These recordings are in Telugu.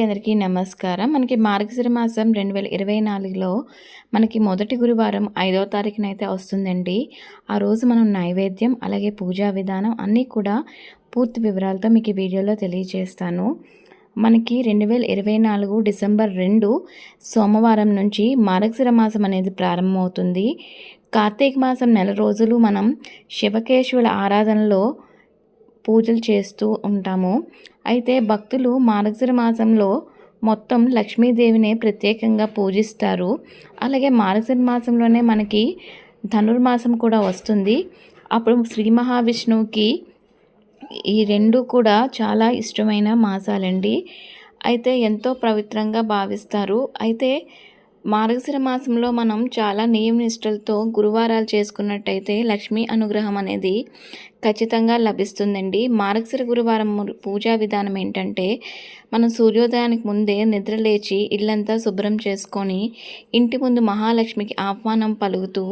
అందరికీ నమస్కారం. మనకి మార్గశిర మాసం 2024లో మనకి మొదటి గురువారం 5వ తారీఖునైతే వస్తుందండి. ఆ రోజు మనం నైవేద్యం, అలాగే పూజా విధానం అన్నీ కూడా పూర్తి వివరాలతో మీకు ఈ వీడియోలో తెలియజేస్తాను. మనకి 2024 డిసెంబర్ 2 సోమవారం నుంచి మార్గశిర మాసం అనేది ప్రారంభమవుతుంది. కార్తీక మాసం నెల రోజులు మనం శివకేశవుల ఆరాధనలో పూజలు చేస్తూ ఉంటాము. అయితే భక్తులు మార్గశిర మాసంలో మొత్తం లక్ష్మీదేవిని ప్రత్యేకంగా పూజిస్తారు. అలాగే మార్గశిర మాసంలోనే మనకి ధనుర్మాసం కూడా వస్తుంది. అప్పుడు శ్రీ మహావిష్ణువుకి ఈ రెండు కూడా చాలా ఇష్టమైన మాసాలండి. అయితే ఎంతో పవిత్రంగా భావిస్తారు. అయితే మార్గశిర మాసంలో మనం చాలా నియమనిష్టలతో గురువారాలు చేసుకున్నట్టయితే లక్ష్మీ అనుగ్రహం అనేది ఖచ్చితంగా లభిస్తుందండి. మార్గశిర గురువారం పూజా విధానం ఏంటంటే, మనం సూర్యోదయానికి ముందే నిద్ర లేచి ఇల్లంతా శుభ్రం చేసుకొని ఇంటి ముందు మహాలక్ష్మికి ఆహ్వానం పలుకుతూ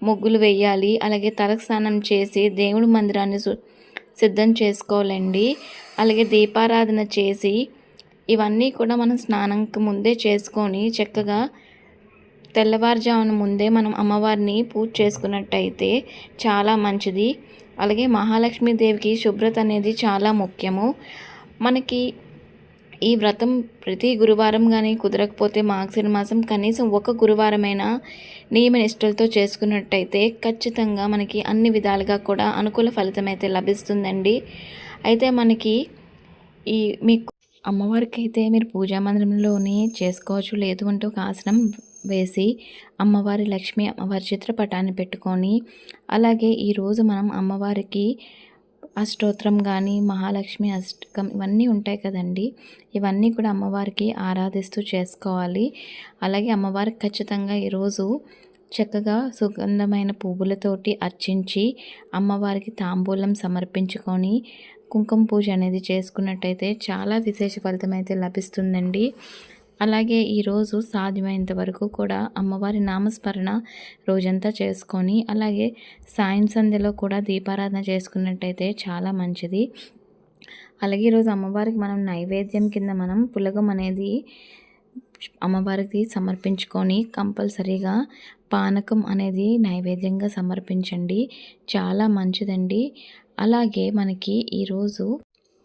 ముగ్గులు వేయాలి. అలాగే తలస్నానం చేసి దేవుడి మందిరాన్ని సిద్ధం చేసుకోవాలండి. అలాగే దీపారాధన చేసి ఇవన్నీ కూడా మనం స్నానంకి ముందే చేసుకొని చక్కగా తెల్లవారుజామున ముందే మనం అమ్మవారిని పూజ చేసుకున్నట్టయితే చాలా మంచిది. అలాగే మహాలక్ష్మీదేవికి శుభ్రత అనేది చాలా ముఖ్యము. మనకి ఈ వ్రతం ప్రతి గురువారం కానీ కుదరకపోతే మార్గశిర మాసం కనీసం ఒక గురువారమైనా నియమ నిష్టలతో చేసుకున్నట్టయితే ఖచ్చితంగా మనకి అన్ని విధాలుగా కూడా అనుకూల ఫలితం అయితే లభిస్తుందండి. అయితే మనకి మీకు అమ్మవారికి అయితే మీరు పూజా మందిరంలోనే చేసుకోవచ్చు. లేదు అంటే ఒక ఆసనం వేసి అమ్మవారి అమ్మవారి చిత్రపటాన్ని పెట్టుకొని, అలాగే ఈరోజు మనం అమ్మవారికి అష్టోత్తరం కానీ మహాలక్ష్మి అష్టకం ఇవన్నీ ఉంటాయి కదండి. ఇవన్నీ కూడా అమ్మవారికి ఆరాధిస్తూ చేసుకోవాలి. అలాగే అమ్మవారికి ఖచ్చితంగా ఈరోజు చక్కగా సుగంధమైన పువ్వులతోటి అర్చించి అమ్మవారికి తాంబూలం సమర్పించుకొని కుంకుమ పూజ అనేది చేసుకున్నట్టయితే చాలా విశేష ఫలితం అయితే లభిస్తుందండి. అలాగే ఈరోజు సాధ్యమైనంత వరకు కూడా అమ్మవారి నామస్మరణ రోజంతా చేసుకొని, అలాగే సాయం సంధ్యలో కూడా దీపారాధన చేసుకున్నట్టయితే చాలా మంచిది. అలాగే ఈరోజు అమ్మవారికి మనం నైవేద్యం కింద మనం పులగం అనేది అమ్మవారికి సమర్పించుకొని కంపల్సరీగా పానకం అనేది నైవేద్యంగా సమర్పించండి. చాలా మంచిదండి. అలాగే మనకి ఈరోజు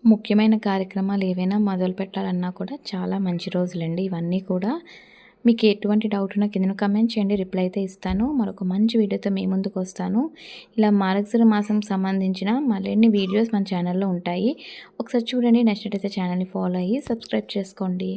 ముఖ్యమైన కార్యక్రమాలు ఏవైనా మొదలు పెట్టాలన్నా కూడా చాలా మంచి రోజులండి ఇవన్నీ కూడా. మీకు ఎటువంటి డౌట్ ఉన్నా కింద కమెంట్ చేయండి, రిప్లై అయితే ఇస్తాను. మరొక మంచి వీడియోతో మీ ముందుకు వస్తాను. ఇలా మార్గశిర మాసం సంబంధించిన మరిన్ని వీడియోస్ మన ఛానల్లో ఉంటాయి. ఒకసారి చూడండి, నచ్చినట్టయితే ఛానల్ని ఫాలో అయ్యి సబ్స్క్రైబ్ చేసుకోండి.